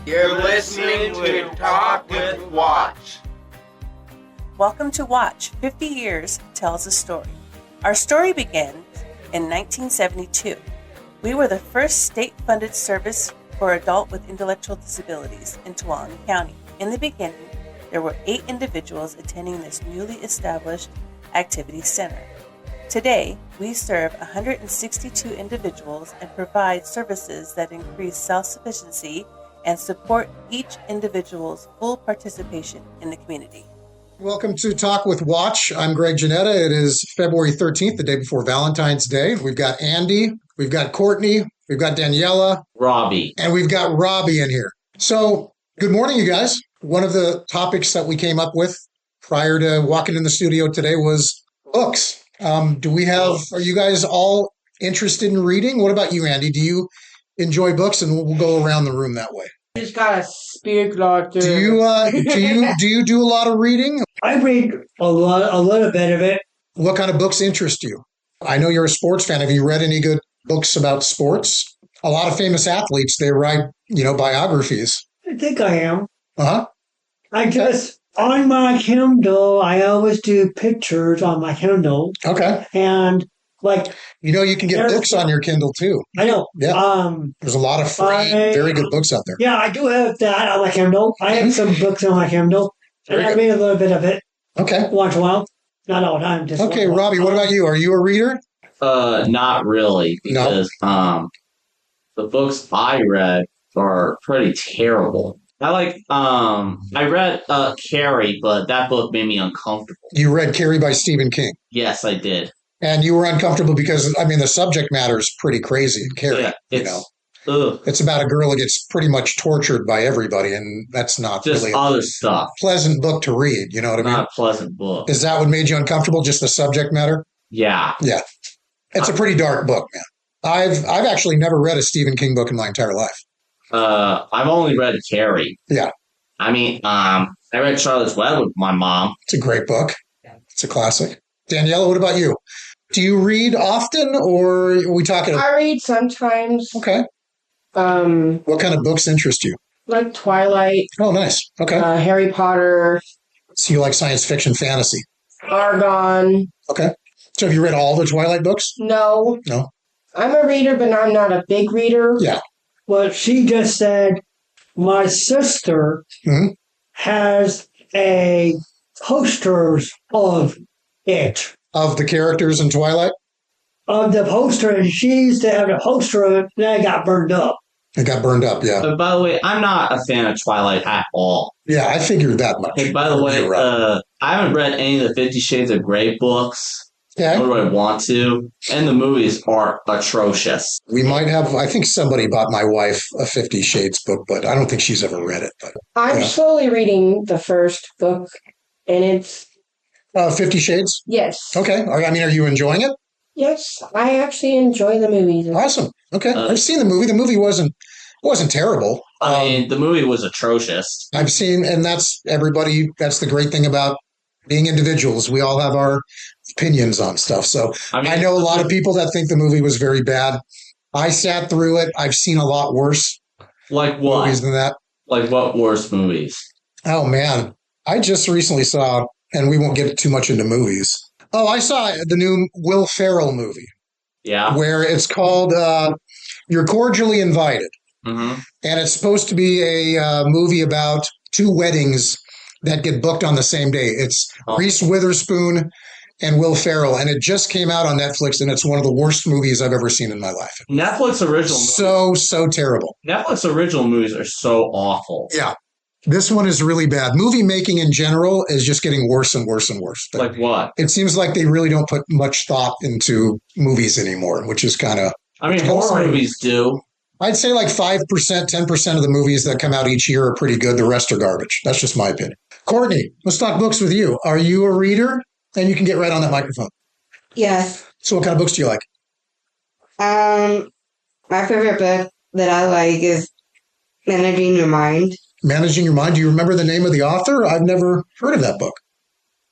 You're listening to Talk with Watch. Welcome to Watch 50 Years Tells a Story. Our story begins in 1972. We were the first state-funded service for adults with intellectual disabilities in Tuolumne County. In the beginning, there were 8 individuals attending this newly established activity center. Today, we serve 162 individuals and provide services that increase self-sufficiency and support each individual's full participation in the community. Welcome to Talk with Watch. I'm Greg Janetta. It is February 13th, the day before Valentine's Day. We've got Andy, we've got Courtney, we've got Daniela, Robbie, and we've got Robbie in here. So, good morning, you guys. One of the topics that we came up with prior to walking in the studio today was books. Are you guys all interested in reading? What about you, Andy? Do you enjoy books? And we'll go around the room that way. Just got a speak doctor. Do you do a lot of reading? I read a little bit of it. What kind of books interest you? I know you're a sports fan. Have you read any good books about sports? A lot of famous athletes, they write, biographies. I think I am. Uh-huh. On my Kindle, I always do pictures on my Kindle. Okay. And you can get books on your Kindle too. I know. Yeah. There's a lot of free, very good books out there. Yeah, I do have that on my Kindle. I have some books on my Kindle. And I read a little bit of it. Okay. Once in a while. Not all the time. Okay, Robbie, what about you? Are you a reader? Not really, because the books I read are pretty terrible. I read Carrie, but that book made me uncomfortable. You read Carrie by Stephen King? Yes, I did. And you were uncomfortable because, the subject matter is pretty crazy in Carrie. Yeah, it's about a girl that gets pretty much tortured by everybody, and that's not just really other stuff. Pleasant book to read, you know what I mean? Not a pleasant book. Is that what made you uncomfortable, just the subject matter? Yeah. Yeah. It's a pretty dark book, man. I've actually never read a Stephen King book in my entire life. I've only read Carrie. Yeah. I read Charlotte's Web with my mom. It's a great book. It's a classic. Daniela, what about you? Do you read often, or are we talking? I read sometimes. Okay. What kind of books interest you? Like Twilight. Oh, nice. Okay. Harry Potter. So you like science fiction, fantasy? Argon. Okay. So have you read all the Twilight books? No. No. I'm a reader, but I'm not a big reader. Yeah. Well, she just said my sister has a posters of it. Of the characters in Twilight? Of the poster, and she used to have a poster of it, then it got burned up. It got burned up, yeah. By the way, I'm not a fan of Twilight at all. Yeah, I figured that much. Hey, by the way, I haven't read any of the 50 Shades of Grey books. Okay. Nor do I want to. And the movies are atrocious. We might have, I think somebody bought my wife a 50 Shades book, but I don't think she's ever read it. But I'm slowly reading the first book, and it's... 50 Shades? Yes. Okay. Are you enjoying it? Yes, I actually enjoy the movies. Awesome. Okay. I've seen the movie. The movie wasn't terrible. The movie was atrocious. I've seen, and that's the great thing about being individuals. We all have our opinions on stuff. So I know a lot of people that think the movie was very bad. I sat through it. I've seen a lot worse. Like what? Movies than that. Like what worse movies? Oh, man. I just recently saw, and we won't get too much into movies. Oh, I saw the new Will Ferrell movie. Yeah. Where it's called You're Cordially Invited. Mm-hmm. And it's supposed to be a movie about 2 weddings that get booked on the same day. It's Reese Witherspoon and Will Ferrell, and it just came out on Netflix, and it's one of the worst movies I've ever seen in my life. Netflix original movies. So terrible. Netflix original movies are so awful. Yeah. This one is really bad. Movie making in general is just getting worse and worse and worse. Like what? It seems like they really don't put much thought into movies anymore, which is kind of... horror movies do. I'd say like 5%, 10% of the movies that come out each year are pretty good. The rest are garbage. That's just my opinion. Courtney, let's talk books with you. Are you a reader? And you can get right on that microphone. Yes. So what kind of books do you like? My favorite book that I like is Managing Your Mind. Managing Your Mind. Do you remember the name of the author? I've never heard of that book.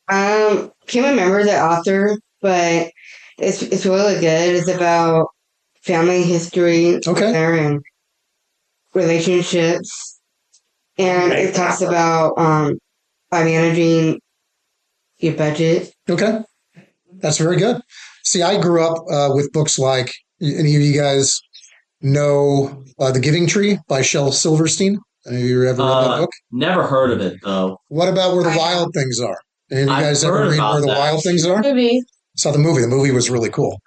Can't remember the author, but it's really good. It's about family history and relationships. and it talks about by managing your budget. Okay. That's very good. See, I grew up with books like, any of you guys know The Giving Tree by Shel Silverstein? Any of you ever read that book? Never heard of it though. What about Where the I Wild Things Are? Any of you I've guys ever heard read about Where the that. Wild Things Are? Movie. Saw the movie. The movie was really cool.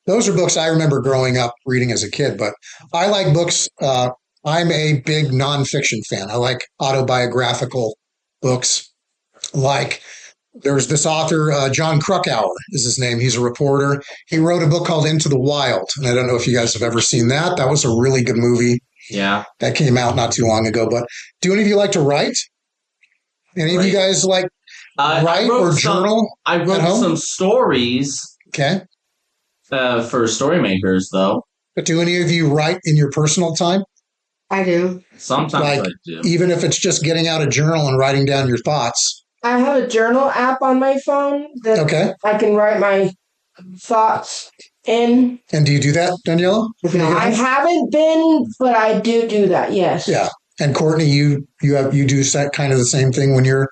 Those are books I remember growing up reading as a kid, but I like books. I'm a big nonfiction fan. I like autobiographical books. Like there's this author, John Krakauer is his name. He's a reporter. He wrote a book called Into the Wild. And I don't know if you guys have ever seen that. That was a really good movie Yeah. that came out not too long ago. But do any of you like to write? Any of you guys like write or journal? I at wrote home? some stories Okay. for story makers though. But do any of you write in your personal time? I do. Sometimes Like, I do. even if it's just getting out a journal and writing down your thoughts. I have a journal app on my phone that Okay. I can write my thoughts in. And do you do that, Daniela? I haven't been, but I do that. Yes. Yeah. And Courtney, you do kind of the same thing when you're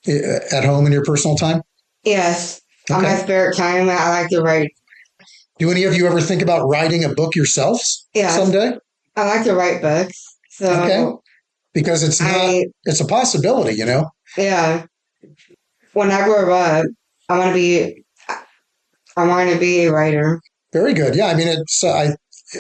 at home in your personal time? Yes. On my Okay. spare time, I like to write. Do any of you ever think about writing a book yourselves Yeah. someday? I like to write books. So Okay. Because it's it's a possibility, you know? yeah. When I grow up, I want to be a writer. Very good. Yeah. I mean,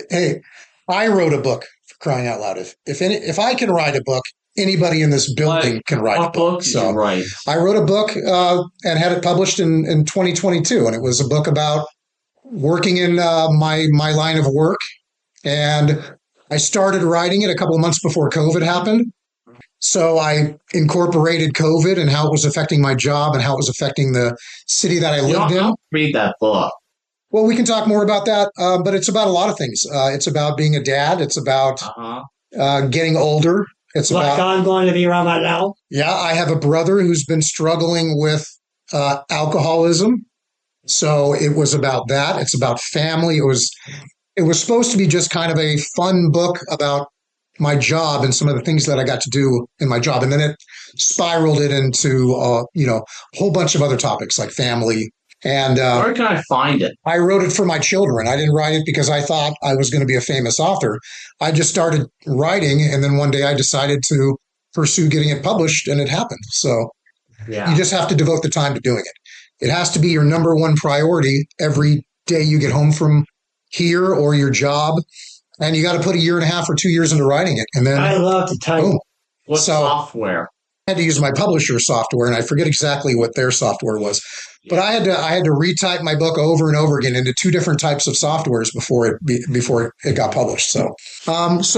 hey, I wrote a book, for crying out loud. If I can write a book, anybody in this building can write a What book. book did So you write? I wrote a book and had it published in 2022, and it was a book about working in my line of work. And I started writing it a couple of months before COVID happened. So I incorporated COVID and how it was affecting my job and how it was affecting the city that I lived in. I'll read that book. Well, we can talk more about that, but it's about a lot of things. It's about being a dad. It's about getting older. It's Like about I'm going to be around right now. Yeah, I have a brother who's been struggling with alcoholism. So it was about that. It's about family. It was supposed to be just kind of a fun book about my job and some of the things that I got to do in my job. And then it spiraled it into, a whole bunch of other topics like family. And Where can I find it? I wrote it for my children. I didn't write it because I thought I was going to be a famous author. I just started writing. And then one day I decided to pursue getting it published, and it happened. So Yeah. you just have to devote the time to doing it. It has to be your number one priority every day you get home from here or your job. And you got to put a year and a half or 2 years into writing it. And then I love to type. boom. What So- software? I had to use my publisher software, and I forget exactly what their software was. But I had to retype my book over and over again into 2 different types of softwares before it got published. So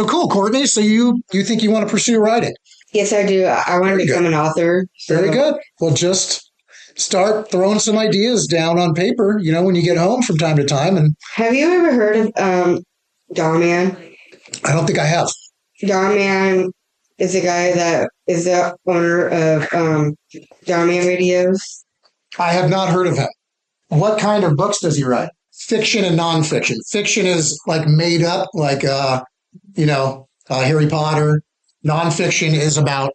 cool, Courtney. So you think you want to pursue writing? Yes, I do. I want to Very become an author. So Very good. Well, just start throwing some ideas down on paper, when you get home from time to time. And have you ever heard of Don Man? I don't think I have. Don Man is a guy that is the owner of Don Man Radios. I have not heard of him. What kind of books does he write? Fiction and nonfiction. Fiction is like made up, like, Harry Potter. Nonfiction is about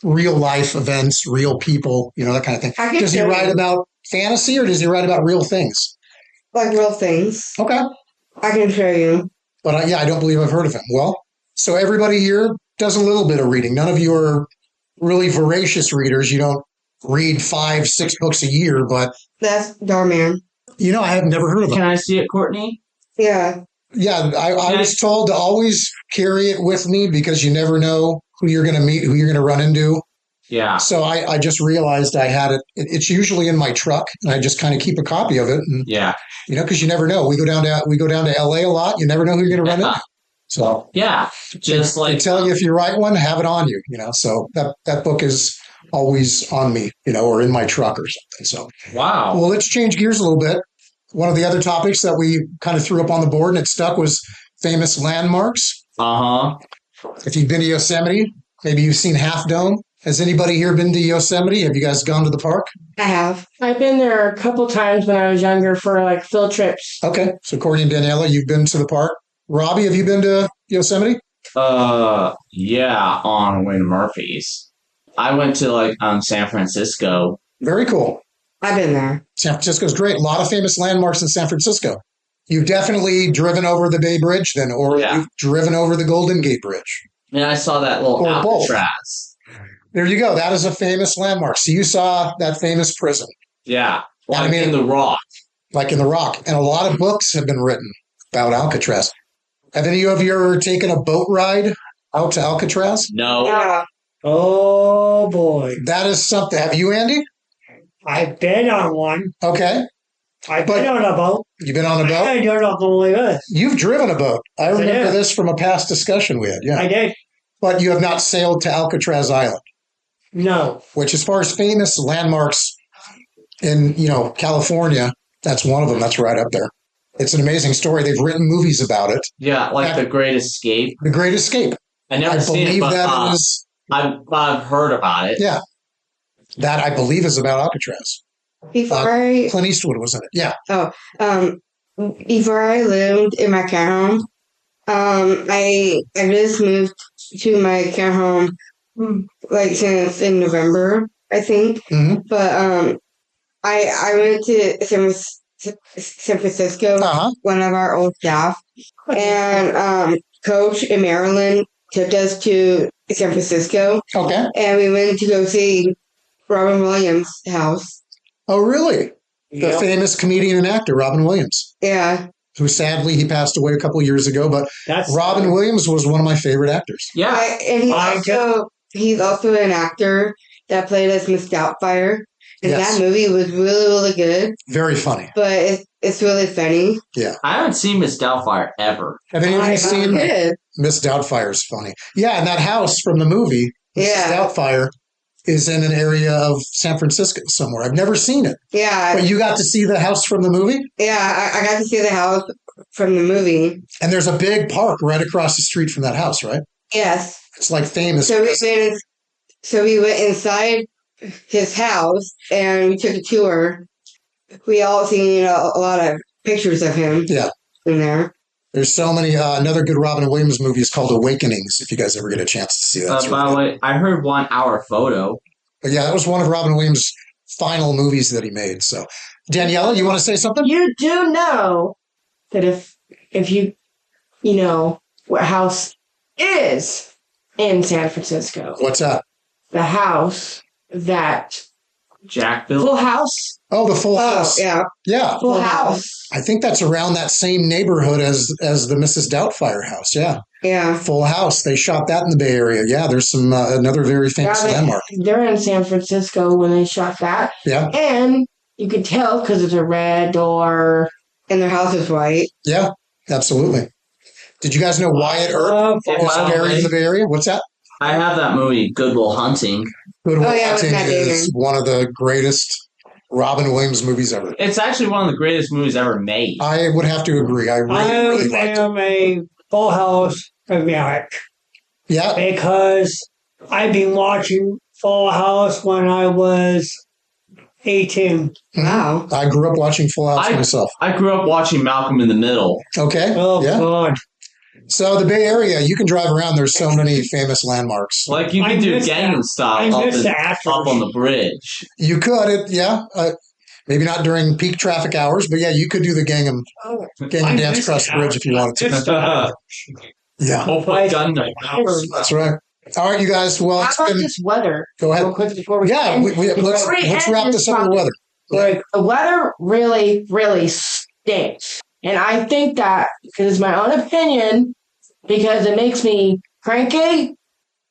real life events, real people, that kind of thing. I can Does he show write you. about fantasy or does he write about real things? Like real things. Okay. I can show you. But I don't believe I've heard of him. Well, so everybody here does a little bit of reading. None of you are really voracious readers. You don't read 5-6 books a year, but That's Don Man. I have never heard of him. Can I see it, Courtney? Yeah. Yeah, I was told to always carry it with me because you never know who you're going to meet, who you're going to run into. Yeah. So I just realized I had it. It's usually in my truck, and I just kind of keep a copy of it. And Yeah. because you never know. We go down to LA a lot. You never know who you're going to run into. So Yeah. Just like tell you if you write one, have it on you. So that book is always on me, or in my truck or something. So wow. well, let's change gears a little bit. One of the other topics that we kind of threw up on the board and it stuck was famous landmarks. If you've been to Yosemite, maybe you've seen Half Dome. Has anybody here been to Yosemite? Have you guys gone to the park? I have. I've been there a couple times when I was younger for like field trips. Okay. So Courtney and Daniela, you've been to the park. Robbie, have you been to Yosemite? Yeah, on Wayne Murphy's. I went to San Francisco. Very cool. I've been there. San Francisco's great. A lot of famous landmarks in San Francisco. You've definitely driven over the Bay Bridge then, or Yeah. you've driven over the Golden Gate Bridge. And I saw that little Or both. Alcatraz. There you go. That is a famous landmark. So you saw that famous prison, Yeah, I mean- in the Rock. like in The Rock. And a lot of books have been written about Alcatraz. Have any of you ever taken a boat ride out to Alcatraz? No. Yeah. Oh boy. That is something. Have you, Andy? I've been on one. Okay. I've been on a boat. You've been on a boat? I don't know believe this. You've driven a boat. I Yes, I remember did. this from a past discussion we had. Yeah. I did. But you have not sailed to Alcatraz Island, No. which, as far as famous landmarks in, California, that's one of them. That's right up there. It's an amazing story. They've written movies about it. Yeah, The Great Escape. The Great Escape. I never I seen believe it, but that is, I've heard about it. yeah, that I believe is about Alcatraz. Before Clint Eastwood was in it. Yeah. before I lived in my care home, I just moved to my care home since in November, I think. hmm But I went to San Francisco, Uh-huh. one of our old staff, and Coach in Maryland took us to San Francisco, Okay. and we went to go see Robin Williams' house. Oh, really? The Yep. famous comedian and actor, Robin Williams, Yeah, who sadly he passed away a couple of years ago. But That's Robin Williams was one of my favorite actors. Yeah. and I he's also an actor that played as Miss Doubtfire. And Yes. that movie was really, really good, Very funny. but it's really funny. I haven't seen Miss Doubtfire ever. Have any of you seen Good. Miss Doubtfire's funny? Yeah, and that house from the movie, Mrs. Yeah. Doubtfire, is in an area of San Francisco somewhere. I've never seen it. Yeah, But you got to see the house from the movie? yeah. I got to see the house from the movie. And there's a big park right across the street from that house, right? Yes. It's like famous. So we went inside his house and we took a tour. We all seen a lot of pictures of him. Yeah. In there. There's so many. Another good Robin Williams movie is called Awakenings, if you guys ever get a chance to see that. It's By really the good. way, I heard 1 hour photo. But yeah, that was one of Robin Williams' final movies that he made. So, Daniela, you want to say something? You do know that if you know what house is in San Francisco, What's that? the house that Jack built. Full House, Oh, the Full Oh, House. yeah. Yeah. Full House. I think that's around that same neighborhood as the Mrs. Doubtfire house. Yeah. Yeah. Full House. They shot that in the Bay Area. Yeah, there's some another very famous Yeah, landmark. they're in San Francisco when they shot that, Yeah. and you could tell because it's a red door. And their house is white. Yeah, absolutely. Did you guys know Wyatt Earp Yeah, is by the buried way, in the Bay Area? What's that? I have that movie, Good Will Hunting. Good Will Oh, yeah, with Hunting Matt is Damon. one of the greatest Robin Williams movies ever. It's actually one of the greatest movies ever made. I would have to agree. I really liked I it. am a Full House fanatic Yeah, because I've been watching Full House when I was 18. Wow. I grew up watching Full House myself. I grew up watching Malcolm in the Middle. Okay. Oh, Yeah. God. So the Bay Area, you can drive around. There's so many famous landmarks. Like you I could do miss Gangnam that. Style I up, miss the actors. up on the bridge. You could, maybe not during peak traffic hours, but yeah, you could do the Gangnam I Dance miss across the bridge if you wanted to. Miss the Yeah, We'll put Gundam. that's right. All right, you guys. Well, How it's about been. this weather? Go ahead. Real quick before we Yeah, end? let's wrap this up with the weather. Like, the weather really, really stinks. And I think that, because it's my own opinion, because it makes me cranky,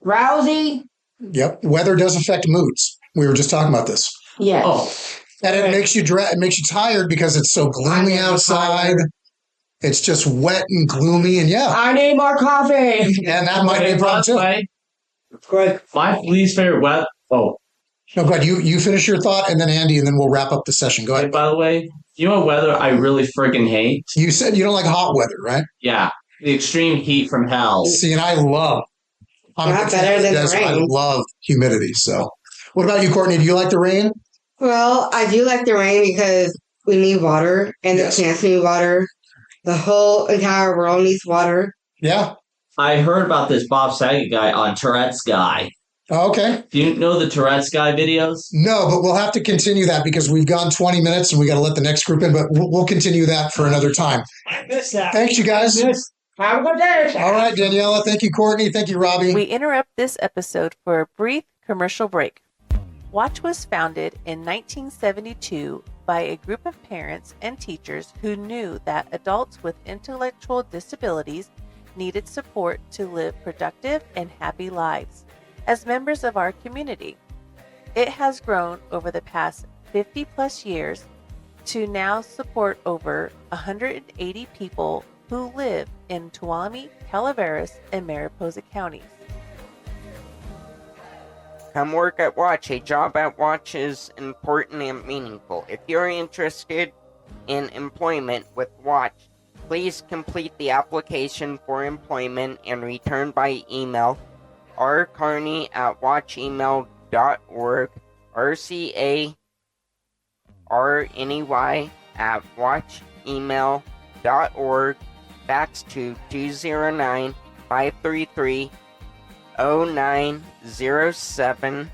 rousy. Yep, weather does affect moods. We were just talking about this, Yes. Oh, and it makes you it makes you tired because it's so gloomy outside. It's just wet and gloomy, and yeah, I need more coffee. and that might be a by problem the too. way, Greg, my least favorite weather. Oh, No, go ahead. You finish your thought, and then Andy, and then we'll wrap up the session. Go ahead. by the way, you know what weather I really friggin' hate? You said you don't like hot weather, right? Yeah, the extreme heat from hell. See, and I love. I'm a Not big fan better of than the desert. I rain. love humidity. So, what about you, Courtney? Do you like the rain? Well, I do like the rain because we need water and Yes. the plants need water. The whole entire world needs water. Yeah, I heard about this Bob Saget guy on Tourette's Guy. Oh, okay. Do you know the Tourette's Guy videos? No, but we'll have to continue that because we've gone 20 minutes and we got to let the next group in, but we'll continue that for another time. I missed that. Thanks, you guys. Have a good day. All right, Daniela. Thank you, Courtney. Thank you, Robbie. We interrupt this episode for a brief commercial break. Watch was founded in 1972 by a group of parents and teachers who knew that adults with intellectual disabilities needed support to live productive and happy lives as members of our community. It has grown over the past 50 plus years to now support over 180 people who live in Tuolumne, Calaveras, and Mariposa counties. Come work at Watch. A job at Watch is important and meaningful. If you're interested in employment with Watch, please complete the application for employment and return by email rcarney@watchemail.org, rcarney@watchemail.org, fax to 209-533-0907,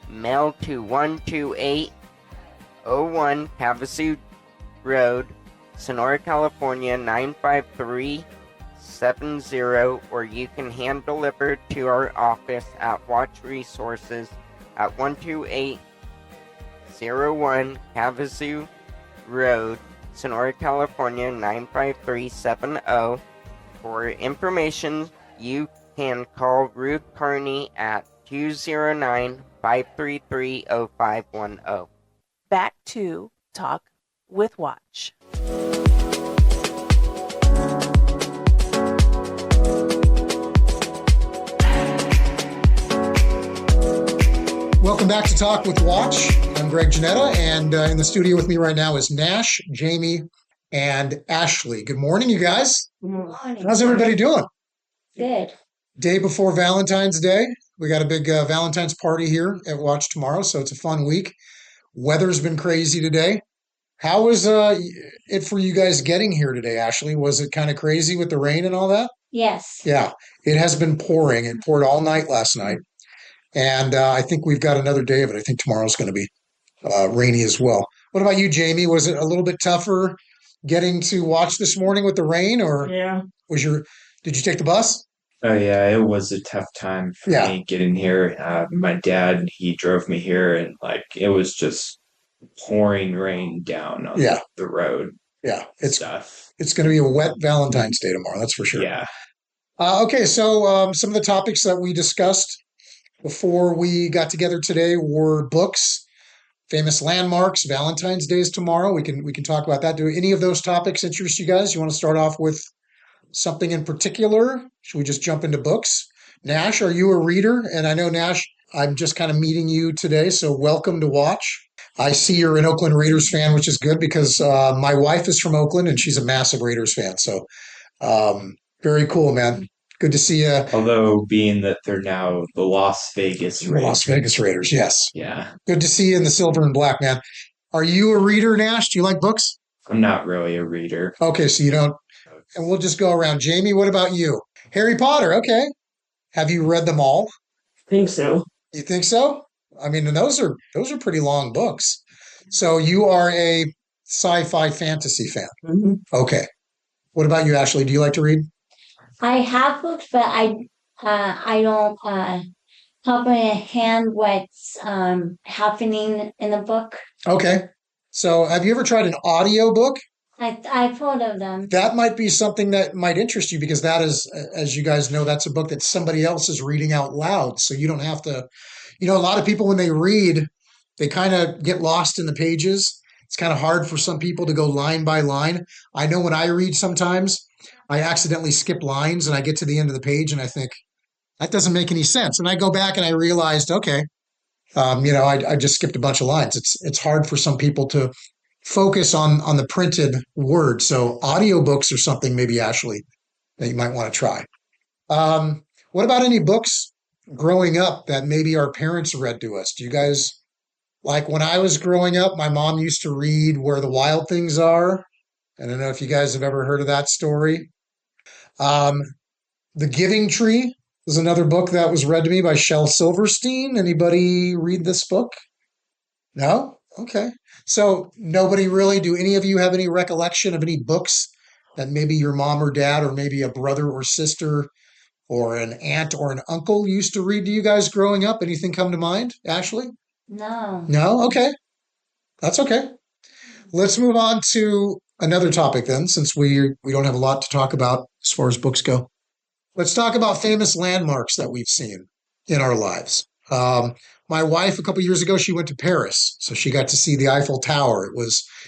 mail to 12801 Havasu Road, Sonora, California 95370, or you can hand deliver to our office at Watch Resources at 12801 Havasu Road, Sonora, California 95370. For information, you can call Ruth Carney at 209-533-0510. Back to Talk with Watch. Welcome back to Talk with Watch. I'm Greg Janetta, and in the studio with me right now is Nash, Jamie, and Ashley. Good morning, you guys. Morning. How's everybody doing? Good. Day before Valentine's Day. We got a big Valentine's party here at Watch tomorrow, so it's a fun week. Weather's been crazy today. How was it for you guys getting here today, Ashley? Was it kind of crazy with the rain and all that? Yes. Yeah, it has been pouring. It poured all night last night. And I think we've got another day of it. I think tomorrow's going to be rainy as well. What about you, Jamie? Was it a little bit tougher getting to Watch this morning with the rain, or Yeah. did you take the bus? Oh yeah, it was a tough time for Yeah. me getting here. My dad, he drove me here, and it was just pouring rain down on Yeah. the road Yeah, it's going to be a wet Valentine's Day tomorrow. That's for sure. Yeah. Okay, so some of the topics that we discussed before we got together today were books, famous landmarks. Valentine's Day is tomorrow. We can talk about that. Do any of those topics interest you guys? You want to start off with something in particular? Should we just jump into books? Nash, are you a reader? And I know, Nash, I'm just kind of meeting you today, so welcome to Watch. I see you're an Oakland Raiders fan, which is good because my wife is from Oakland and she's a massive Raiders fan. So very cool, man. Good to see you. Although being that they're now the Las Vegas Raiders. Las Vegas Raiders, yes. Yeah. Good to see you in the silver and black, man. Are you a reader, Nash? Do you like books? I'm not really a reader. Okay, so you don't. And we'll just go around. Jamie, what about you? Harry Potter, okay. Have you read them all? I think so. You think so? I mean, and those are pretty long books. So you are a sci-fi fantasy fan. Mm-hmm. Okay. What about you, Ashley? Do you like to read? I have books, but I don't comprehend what's happening in the book. Okay. So have you ever tried an audio book? I've heard of them. That might be something that might interest you because that is, as you guys know, that's a book that somebody else is reading out loud. So you don't have to, a lot of people when they read, they kind of get lost in the pages. It's kind of hard for some people to go line by line. I know when I read sometimes, I accidentally skip lines and I get to the end of the page and I think, that doesn't make any sense. And I go back and I realized, okay, I just skipped a bunch of lines. It's hard for some people to focus on the printed word. So audiobooks are something maybe, Ashley, that you might want to try. What about any books growing up that maybe our parents read to us? Do you guys, like when I was growing up, my mom used to read Where the Wild Things Are. I don't know if you guys have ever heard of that story. The Giving Tree is another book that was read to me by Shel Silverstein. Anybody read this book? No? Okay. So nobody really, do any of you have any recollection of any books that maybe your mom or dad or maybe a brother or sister or an aunt or an uncle used to read to you guys growing up? Anything come to mind, Ashley? No. No? Okay. That's okay. Let's move on to another topic then, since we don't have a lot to talk about as far as books go. Let's talk about famous landmarks that we've seen in our lives. My wife, a couple years ago, she went to Paris, so she got to see the Eiffel Tower.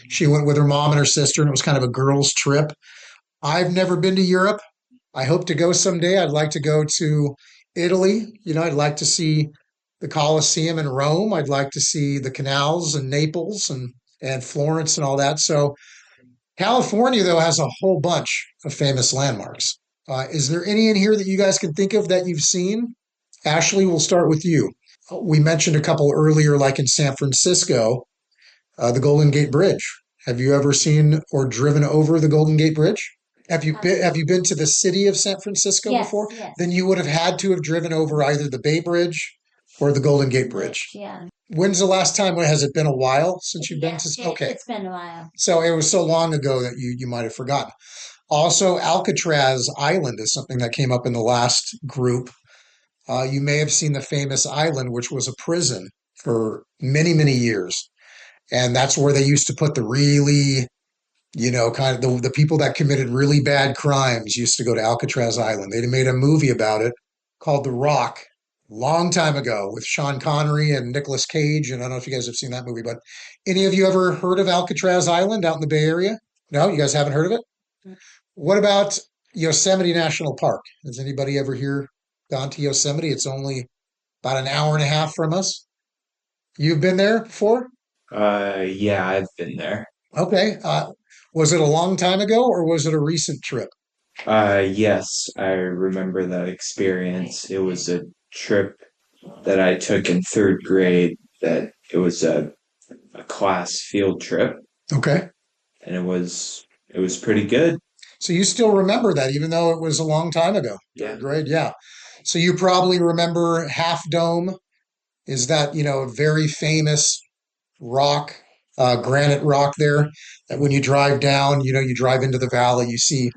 She went with her mom and her sister, and it was kind of a girls' trip. I've never been to Europe. I hope to go someday. I'd like to go to Italy. I'd like to see the Colosseum in Rome. I'd like to see the canals in Naples and Florence and all that. So California, though, has a whole bunch of famous landmarks. Is there any in here that you guys can think of that you've seen? Ashley, we'll start with you. We mentioned a couple earlier, like in San Francisco, the Golden Gate Bridge. Have you ever seen or driven over the Golden Gate Bridge? Have you been to the city of San Francisco before? Yes. Then you would have had to have driven over either the Bay Bridge or the Golden Gate Bridge. Yeah. When's the last time? Has it been a while since you've been to? Okay. It's been a while. So it was so long ago that you might have forgotten. Also, Alcatraz Island is something that came up in the last group. You may have seen the famous island, which was a prison for many, many years. And that's where they used to put the really, kind of the people that committed really bad crimes used to go to Alcatraz Island. They made a movie about it called The Rock a long time ago with Sean Connery and Nicolas Cage. And I don't know if you guys have seen that movie, but any of you ever heard of Alcatraz Island out in the Bay Area? No, you guys haven't heard of it? What about Yosemite National Park? Has anybody ever here gone to Yosemite? It's only about an hour and a half from us. You've been there before? Yeah, I've been there. Okay. Was it a long time ago or was it a recent trip? Yes, I remember that experience. It was a trip that I took in third grade. That it was a class field trip. Okay. And it was pretty good. So you still remember that, even though it was a long time ago? Yeah. Third grade, yeah. So you probably remember Half Dome. Is that, a very famous rock, granite rock there, that when you drive down, you drive into the valley, you see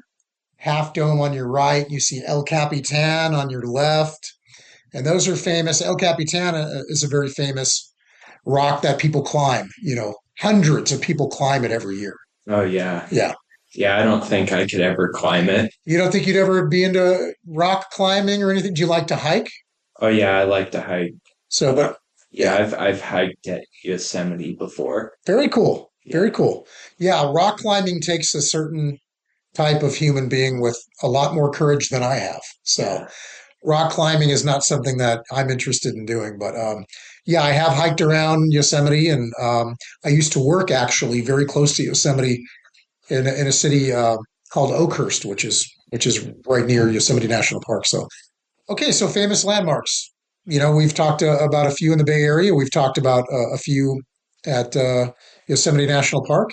Half Dome on your right, you see El Capitan on your left. And those are famous. El Capitan is a very famous rock that people climb. Hundreds of people climb it every year. Oh, yeah. Yeah. Yeah, I don't think I could ever climb it. You don't think you'd ever be into rock climbing or anything? Do you like to hike? Oh, yeah, I like to hike. So, but yeah, I've hiked at Yosemite before. Very cool. Yeah. Very cool. Yeah, rock climbing takes a certain type of human being with a lot more courage than I have. So Yeah. rock climbing is not something that I'm interested in doing. But yeah, I have hiked around Yosemite, and I used to work actually very close to Yosemite in a city called Oakhurst, which is right near Yosemite National Park. So, okay, so famous landmarks. We've talked about a few in the Bay Area. We've talked about a few at Yosemite National Park.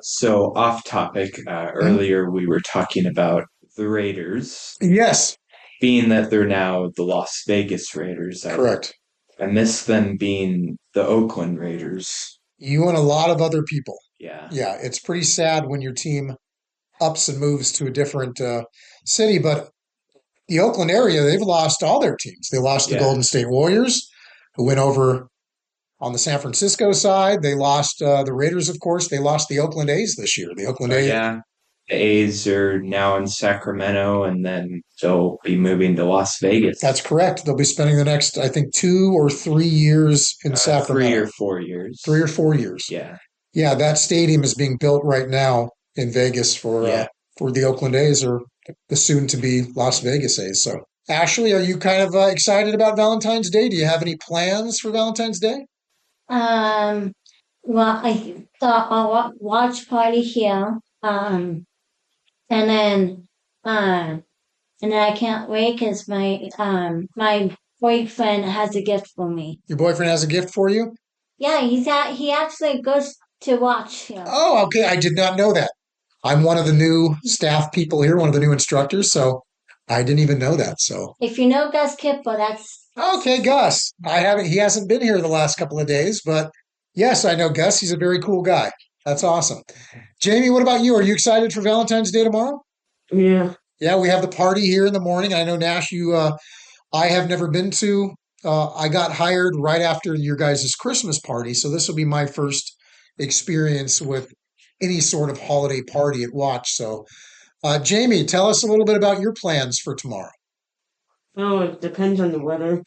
So off topic, earlier we were talking about the Raiders. Yes, Being that they're now the Las Vegas Raiders. correct. I miss them being the Oakland Raiders. You and a lot of other people. Yeah. Yeah, it's pretty sad when your team ups and moves to a different city. But the Oakland area, they've lost all their teams. They lost the Yeah. Golden State Warriors, who went over on the San Francisco side. They lost the Raiders, of course. They lost the Oakland A's this year. The Oakland A's. Yeah. The A's are now in Sacramento, and then they'll be moving to Las Vegas. That's correct. They'll be spending the next, I think, 2 or 3 years in Sacramento. 3 or 4 years. 3 or 4 years. Yeah. Yeah, that stadium is being built right now in Vegas for the Oakland A's, or the soon-to-be Las Vegas A's. So, Ashley, are you kind of excited about Valentine's Day? Do you have any plans for Valentine's Day? Well, I thought I'll watch party here. And then I can't wait because my boyfriend has a gift for me. Your boyfriend has a gift for you? Yeah, he actually goes to watch here. Oh, okay. I did not know that. I'm one of the new staff people here, one of the new instructors. So I didn't even know that. So If you know Gus Kipple, that's okay, Gus. I haven't. He hasn't been here the last couple of days, but yes, I know Gus. He's a very cool guy. That's awesome. Jamie, what about you? Are you excited for Valentine's Day tomorrow? Yeah. Yeah, we have the party here in the morning. I know Nash. I have never been to. I got hired right after your guys' Christmas party, so this will be my first experience with any sort of holiday party at Watch. So, Jamie, tell us a little bit about your plans for tomorrow. Oh, it depends on the weather.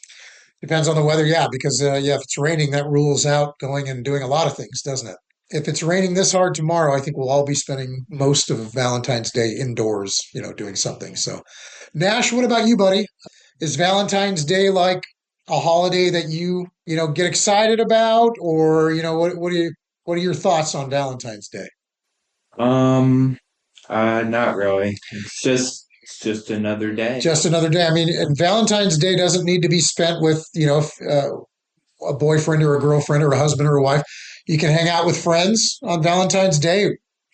Depends on the weather, yeah, because yeah, if it's raining, that rules out going and doing a lot of things, doesn't it? If it's raining this hard tomorrow, I think we'll all be spending most of Valentine's Day indoors, doing something. So, Nash, what about you, buddy? Is Valentine's Day like a holiday that you get excited about, or what are your thoughts on Valentine's Day? Not really. It's just another day. Just another day. I mean, and Valentine's Day doesn't need to be spent with a boyfriend or a girlfriend or a husband or a wife. You can hang out with friends on Valentine's Day.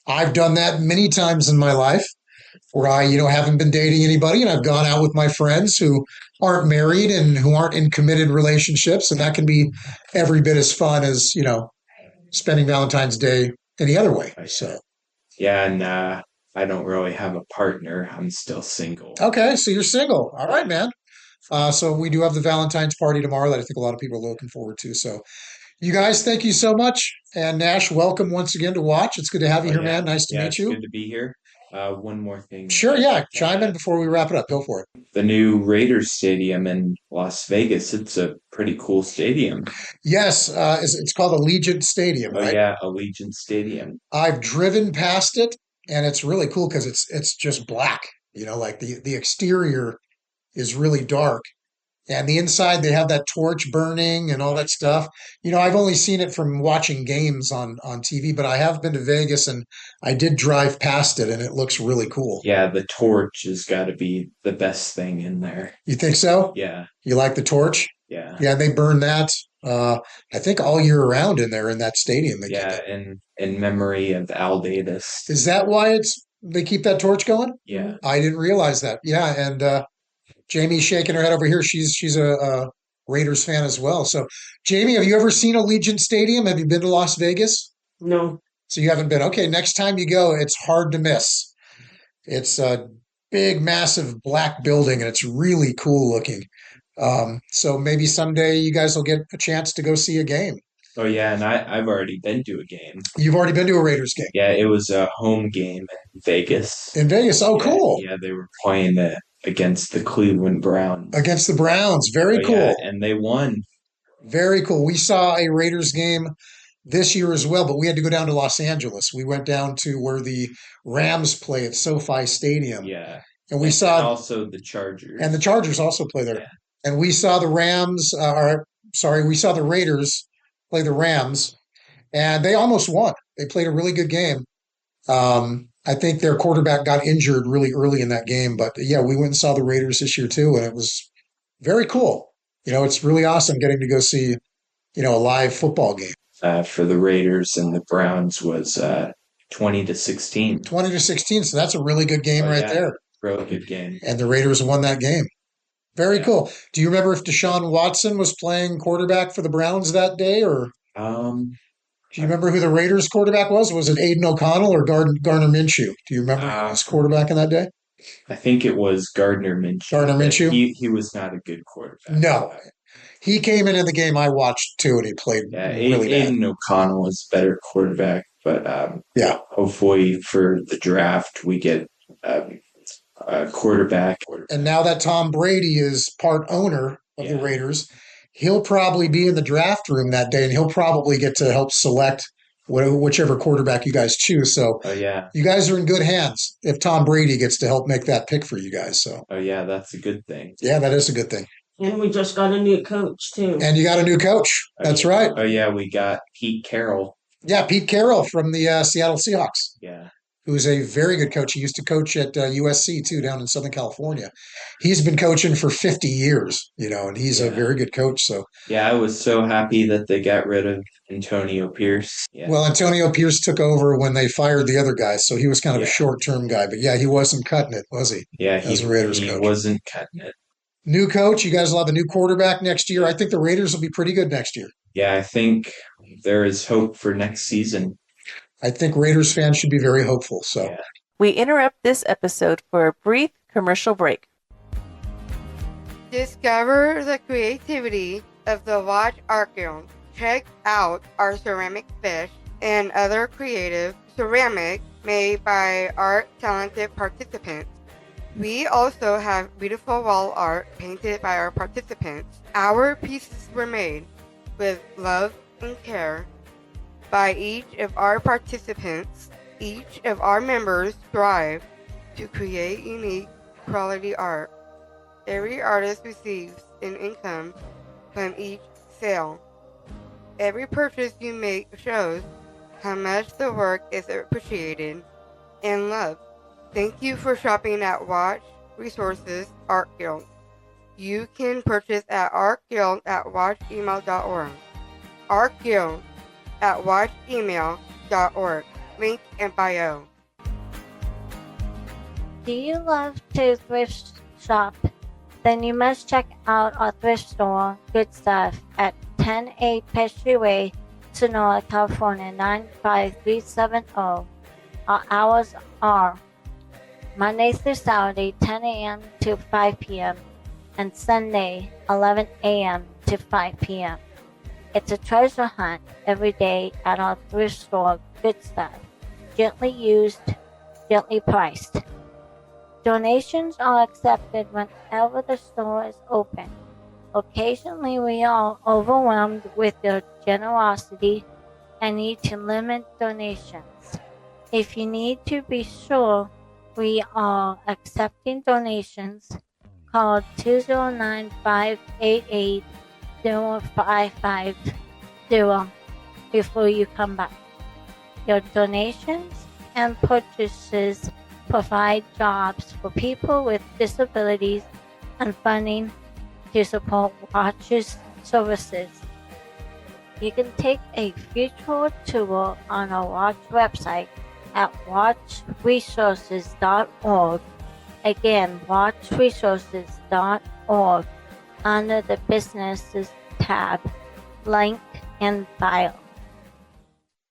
I've done that many times in my life where I haven't been dating anybody, and I've gone out with my friends who aren't married and who aren't in committed relationships, and that can be every bit as fun as spending Valentine's Day any other way. So Yeah, and I don't really have a partner. I'm still single. okay, so you're single. All right, man. So we do have the Valentine's party tomorrow that I think a lot of people are looking forward to. So you guys, thank you so much. And Nash, welcome once again to Watch. It's good to have you here, yeah. man. Nice to meet It's you. good to be here. One more thing. Sure, yeah. Chime in before we wrap it up. Go for it. The new Raiders Stadium in Las Vegas. It's a pretty cool stadium. Yes, it's called Allegiant Stadium, Oh right? yeah, Allegiant Stadium. I've driven past it, and it's really cool because it's just black. Like the exterior is really dark, and the inside they have that torch burning and all that stuff. I've only seen it from watching games on TV, but I have been to Vegas, and I did drive past it, and it looks really cool. Yeah, the torch has got to be the best thing in there. You think so? Yeah, You like the torch? yeah, Yeah, they burn that. I think all year round in there in that stadium. They keep yeah. it. In memory of Al Davis. Is that why they keep that torch going? Yeah. I didn't realize that. Yeah, and Jamie's shaking her head over here. She's a Raiders fan as well. So, Jamie, have you ever seen Allegiant Stadium? Have you been to Las Vegas? No. So you haven't been. Okay, next time you go, it's hard to miss. It's a big, massive black building, and it's really cool looking. So maybe someday you guys will get a chance to go see a game. Oh yeah, and I've already been to a game. You've already been to a Raiders game Yeah, it was a home game in Vegas. in Vegas. Oh, Yeah, cool. Yeah, they were playing against the Cleveland Browns. Against the Browns. Very Oh, cool. yeah, and they won. Very cool. We saw a Raiders game this year as well, but we had to go down to Los Angeles. We went down to where the Rams play at SoFi Stadium. Yeah. And we And saw, also the Chargers. and the Chargers also play there. Yeah. And we saw the we saw the Raiders play the Rams, and they almost won. They played a really good game. I think their quarterback got injured really early in that game, but yeah, we went and saw the Raiders this year too, and it was very cool. It's really awesome getting to go see, a live football game. For the Raiders and the Browns was 20-16. 20-16, so that's a really good game Oh, right yeah. there. Really good game. And the Raiders won that game. Very Yeah. cool. Do you remember if Deshaun Watson was playing quarterback for the Browns that day, or Um, do you remember who the Raiders quarterback was? Was it Aiden O'Connell or Garner Minshew? Do you remember who was quarterback in that day? I think it was Gardner Minshew. Gardner but Minshew? He was not a good quarterback. No. He came in the game I watched too, and he played Yeah, really bad. Aiden O'Connell was a better quarterback, but Yeah. hopefully for the draft we get a quarterback. And now that Tom Brady is part owner of the Yeah. Raiders, he'll probably be in the draft room that day, and he'll probably get to help select whichever quarterback you guys choose. So Oh yeah, you guys are in good hands if Tom Brady gets to help make that pick for you guys. So oh yeah, that's a good thing. yeah, that is a good thing. And we just got a new coach too. And you got a new coach. That's right. Oh yeah, we got Pete Carroll. Yeah, Pete Carroll from the Seattle Seahawks. Yeah, who's a very good coach. He used to coach at USC too, down in Southern California. He's been coaching for 50 years, and he's a very good coach. So Yeah, I was so happy that they got rid of Antonio Pierce. Yeah. well, Antonio Pierce took over when they fired the other guy, so he was kind of a short-term guy. But yeah, he wasn't cutting it, was he? Yeah, As a Raiders he coach. wasn't cutting it. New coach, you guys will have a new quarterback next year. I think the Raiders will be pretty good next year. Yeah, I think there is hope for next season. I think Raiders fans should be very hopeful. So We interrupt this episode for a brief commercial break. Discover the creativity of the Watch Art Guild. Check out our ceramic fish and other creative ceramics made by our talented participants. We also have beautiful wall art painted by our participants. Our pieces were made with love and care by each of our participants. Each of our members strive to create unique quality art. Every artist receives an income from each sale. Every purchase you make shows how much the work is appreciated and loved. Thank you for shopping at Watch Resources Art Guild. You can purchase at artguild@watchemail.org. Art Guild at watchemail.org. Link in bio. Do you love to thrift shop? Then you must check out our thrift store, Good Stuff, at 108 Peachtree Way, Sonora, California, 95370. Our hours are Monday through Saturday, 10 a.m. to 5 p.m., and Sunday, 11 a.m. to 5 p.m. It's a treasure hunt every day at our thrift store, Good Stuff. Gently used, gently priced. Donations are accepted whenever the store is open. Occasionally, we are overwhelmed with your generosity and need to limit donations. If you need to be sure we are accepting donations, call 209-588-0550 before you come back. Your donations and purchases provide jobs for people with disabilities and funding to support Watch's services. You can take a virtual tour on our Watch website at watchresources.org. Again, watchresources.org under the Businesses tab, link in bio.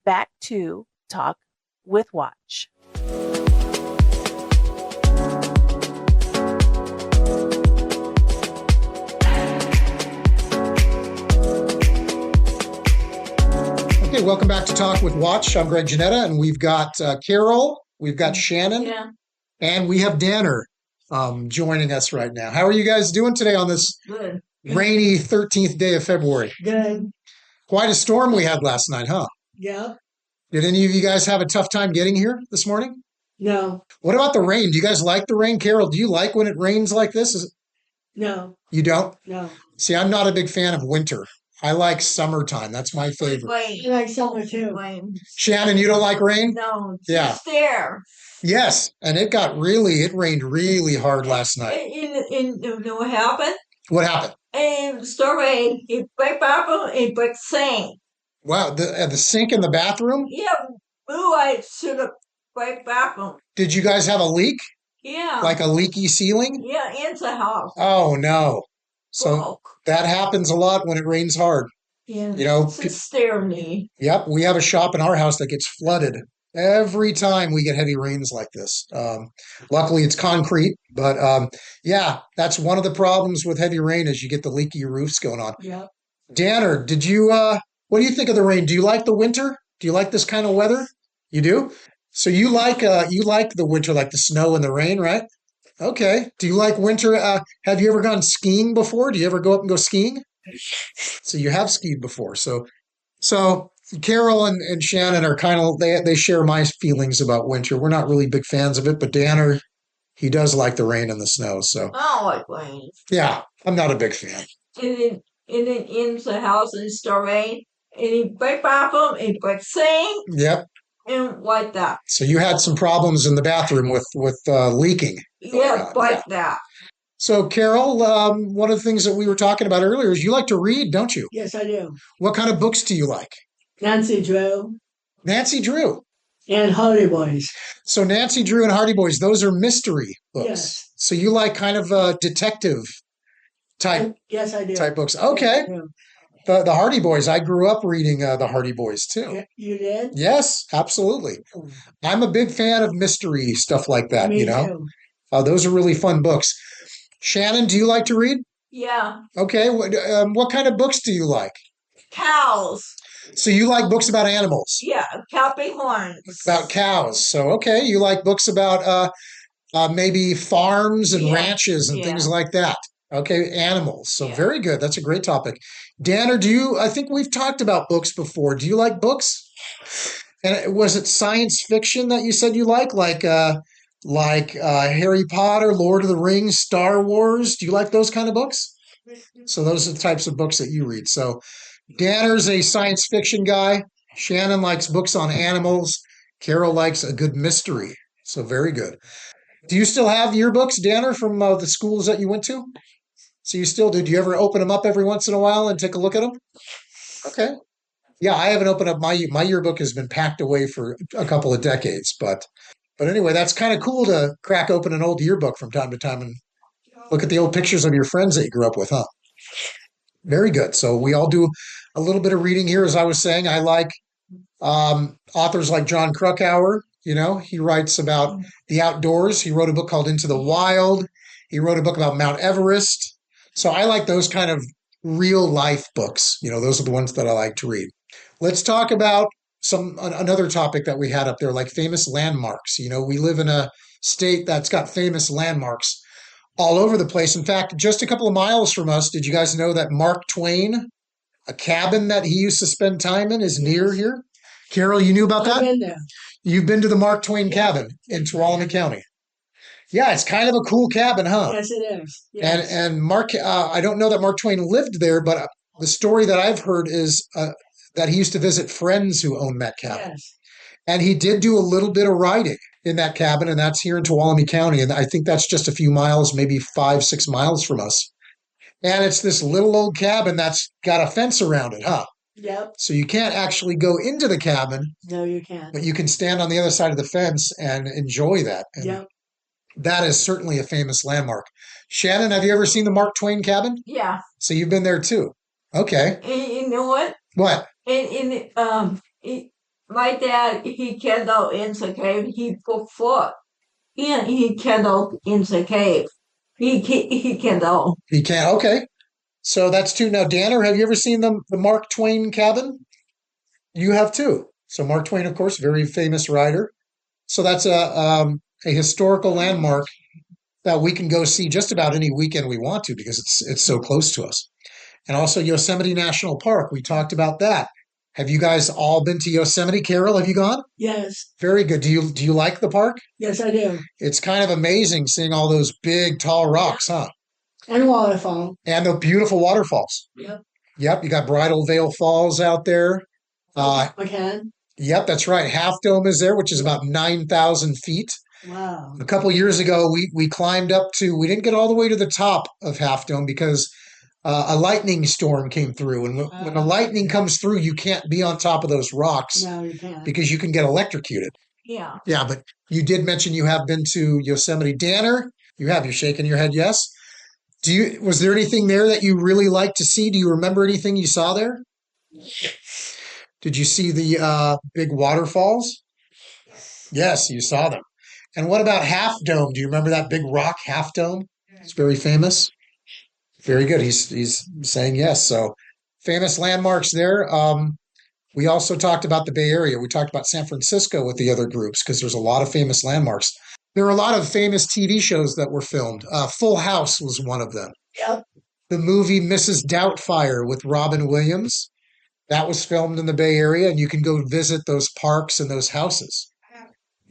Back to Talk with Watch. Okay, welcome back to Talk with Watch. I'm Greg Janetta, and we've got Carol, we've got Shannon, and we have Danner joining us right now. How are you guys doing today on this rainy 13th day of February? Good. Quite a storm we had last night, huh? Yeah. Did any of you guys have a tough time getting here this morning? No. What about the rain? Do you guys like the rain? Carol, do you like when it rains like this? No. You don't? No. See, I'm not a big fan of winter. I like summertime. That's my favorite. I like summer too. Shannon, you don't like rain? No. Yeah. It's there. Yes, and it rained really hard last night. And you know what happened? What happened? And started it break bottle and break sink. Wow, the sink in the bathroom? Yeah. Ooh, I should have break bottle. Did you guys have a leak? Yeah. Like a leaky ceiling? Yeah, into the house. Oh, no. So Broke. that happens a lot when it rains hard. Yeah. You know, It's stare me. Yep, we have a shop in our house that gets flooded every time we get heavy rains like this. Luckily, it's concrete, but yeah, that's one of the problems with heavy rain is you get the leaky roofs going on. Yeah. Danner, what do you think of the rain? Do you like the winter? Do you like this kind of weather? You do? So you like the winter, like the snow and the rain, right? Okay. Do you like winter? Have you ever gone skiing before? Do you ever go up and go skiing? So you have skied before. So Carol and Shannon are kind of, they share my feelings about winter. We're not really big fans of it, but Danner, he does like the rain and the snow. So I don't like rain. yeah, I'm not a big fan. And then into the house and start rain. And he break bottle and break sink. Yep. and like that. So you had some problems in the bathroom with leaking. Yeah, like that. So, Carol, one of the things that we were talking about earlier is you like to read, don't you? Yes, I do. What kind of books do you like? Nancy Drew Nancy Drew. and Hardy Boys. So, Nancy Drew and Hardy Boys, those are mystery books. Yes. So, you like kind of detective type Yes, I do. type books. Okay. The Hardy Boys, I grew up reading the Hardy Boys too. You did? Yes, absolutely. I'm a big fan of mystery stuff like that, Me you know. too. Those are really fun books. Shannon, do you like to read? Yeah, Okay, what kind of books do you like? cows. So you like books about animals, Yeah, cowpea horns. about cows. So okay, you like books about maybe farms and Yeah, ranches and yeah. things like that. Okay, animals. So Yeah. very good. That's a great topic. Danner, I think we've talked about books before. Do you like books? And was it science fiction that you said you like Harry Potter, Lord of the Rings, Star Wars? Do you like those kind of books? So those are the types of books that you read. So Danner's a science fiction guy. Shannon likes books on animals. Carol likes a good mystery. So very good. Do you still have yearbooks, Danner, from the schools that you went to? So you still do. Do you ever open them up every once in a while and take a look at them? Okay. Yeah, I haven't opened up my yearbook has been packed away for a couple of decades, but anyway, that's kind of cool to crack open an old yearbook from time to time and look at the old pictures of your friends that you grew up with, huh? Very good. So we all do a little bit of reading here. As I was saying, I like authors like John Krakauer. You know, he writes about the outdoors. He wrote a book called Into the Wild. He wrote a book about Mount Everest. So I like those kind of real life books. You know, those are the ones that I like to read. Let's talk about another topic that we had up there, like famous landmarks. You know, we live in a state that's got famous landmarks all over the place. In fact, just a couple of miles from us, did you guys know that Mark Twain, a cabin that he used to spend time in, is near here? Carol, you knew about that? I've been there. You've been to the Mark Twain cabin in Tuolumne County. Yeah, it's kind of a cool cabin, huh? Yes, it is. Yes. And Mark, I don't know that Mark Twain lived there, but the story that I've heard is that he used to visit friends who owned that cabin. Yes. And he did do a little bit of riding in that cabin, and that's here in Tuolumne County. And I think that's just a few miles, maybe 5-6 miles from us. And it's this little old cabin that's got a fence around it, huh? Yep. So you can't actually go into the cabin, No, you can't. but you can stand on the other side of the fence and enjoy that. And Yep. that is certainly a famous landmark. Shannon, have you ever seen the Mark Twain cabin? Yeah. So you've been there too. Okay. And you know what? What? My dad, he can't go in the cave. He put foot. He can't go in the cave. He can't go. He can't. Okay. So that's two. Now, Danner, have you ever seen the Mark Twain cabin? You have too. So Mark Twain, of course, very famous writer. So that's a historical landmark that we can go see just about any weekend we want to because it's so close to us. And also Yosemite National Park. We talked about that. Have you guys all been to Yosemite? Carol, have you gone? Yes. Very good. Do you like the park? Yes, I do. It's kind of amazing seeing all those big, tall rocks, huh? And waterfall. And the beautiful waterfalls. Yep. Yep, you got Bridal Veil Falls out there. McCann. Yep, that's right. Half Dome is there, which is about 9,000 feet. Wow. A couple years ago, we climbed up to, we didn't get all the way to the top of Half Dome because a lightning storm came through. And when the lightning comes through, you can't be on top of those rocks No, you can't. because you can get electrocuted. Yeah. Yeah, but you did mention you have been to Yosemite. Danner, you're shaking your head, yes? Was there anything there that you really liked to see? Do you remember anything you saw there? Did you see the big waterfalls? Yes, you saw them. And what about Half Dome? Do you remember that big rock, Half Dome? It's very famous. Very good. He's saying yes. So famous landmarks there. We also talked about the Bay Area. We talked about San Francisco with the other groups because there's a lot of famous landmarks. There are a lot of famous TV shows that were filmed. Full House was one of them. Yep. The movie Mrs. Doubtfire with Robin Williams. That was filmed in the Bay Area, and you can go visit those parks and those houses.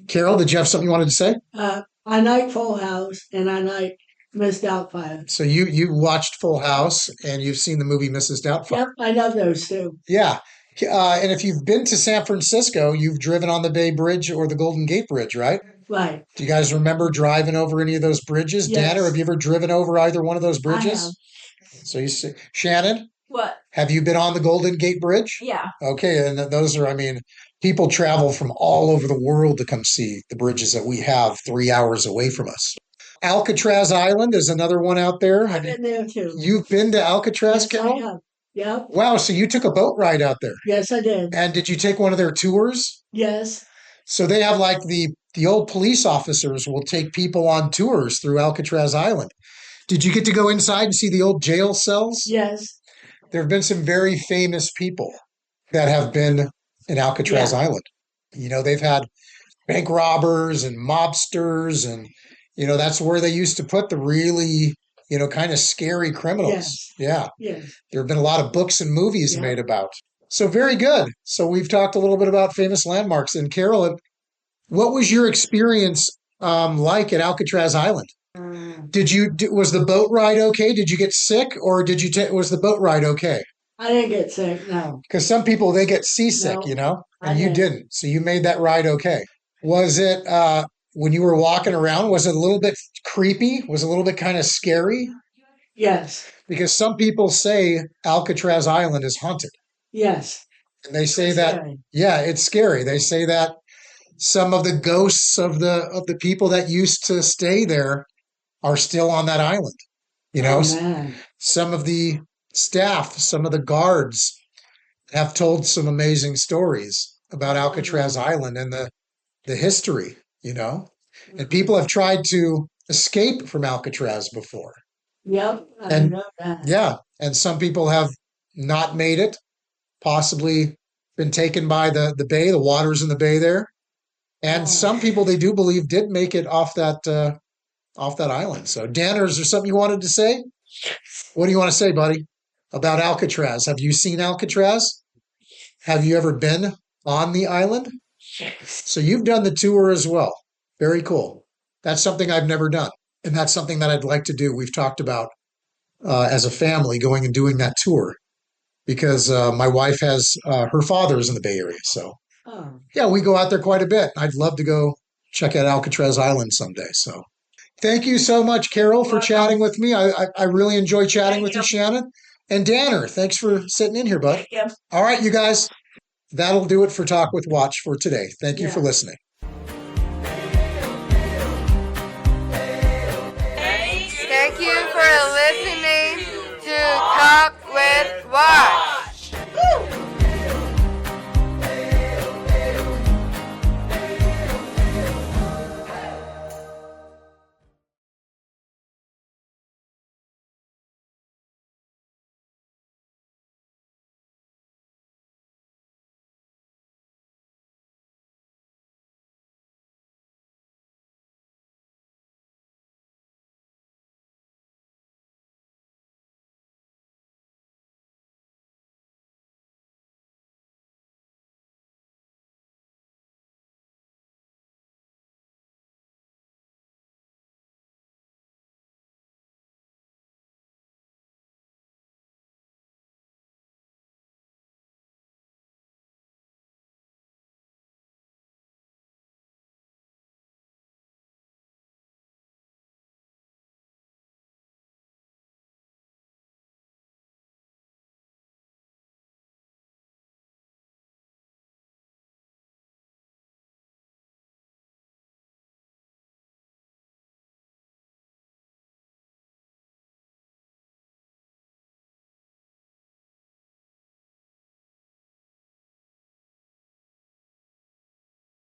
Carol, did you have something you wanted to say? I like Full House, and I like Miss Doubtfire. So you watched Full House, and you've seen the movie Mrs. Doubtfire. Yep, I love those too. Yeah. And if you've been to San Francisco, you've driven on the Bay Bridge or the Golden Gate Bridge, right? Right. Do you guys remember driving over any of those bridges? Yes. Danner, have you ever driven over either one of those I bridges? have. So you see, Shannon, What? have you been on the Golden Gate Bridge? Yeah. Okay, and those are, I mean, people travel from all over the world to come see the bridges that we have 3 hours away from us. Alcatraz Island is another one out there. I've been there too. You've been to Alcatraz, Yes, I Carol? have. Yep. Wow, so you took a boat ride out there. Yes, I did. And did you take one of their tours? Yes. So they have like the old police officers will take people on tours through Alcatraz Island. Did you get to go inside and see the old jail cells? Yes. There have been some very famous people that have been in Alcatraz Island. You know, they've had bank robbers and mobsters, and, you know, that's where they used to put the really, you know, kind of scary criminals. Yes. Yeah. Yes. There have been a lot of books and movies made about. So very good. So we've talked a little bit about famous landmarks. And Carol, what was your experience like at Alcatraz Island? Was the boat ride okay? Did you get sick, or was the boat ride okay? I didn't get sick, no. Because some people, they get seasick, No, you know, I and you didn't. So you made that ride okay. Was it, when you were walking around, was it a little bit creepy? Was it a little bit kind of scary? Yes. Because some people say Alcatraz Island is haunted. Yes. And they say It's that, scary. yeah, it's scary. They say that some of the ghosts of the people that used to stay there are still on that island. You know, Oh, man. some of the staff, some of the guards have told some amazing stories about Alcatraz Island and the history, you know. And people have tried to escape from Alcatraz before. Yep. I And know that. yeah, and some people have not made it, possibly been taken by the bay, the waters in the bay there. And some people, they do believe, did make it off that island. So, Danner, is there something you wanted to say? What do you want to say, buddy, about Alcatraz? Have you seen Alcatraz? Have you ever been on the island? So you've done the tour as well. Very cool. That's something I've never done. And that's something that I'd like to do. We've talked about as a family going and doing that tour because my wife has her father's in the Bay Area. So, Oh. yeah, we go out there quite a bit. I'd love to go check out Alcatraz Island someday. So thank you so much, Carol, for chatting with me. I really enjoy chatting with you, Shannon. And Danner, thanks for sitting in here, bud. Yep. All right, you guys, that'll do it for Talk with Watch for today. Thank you for listening.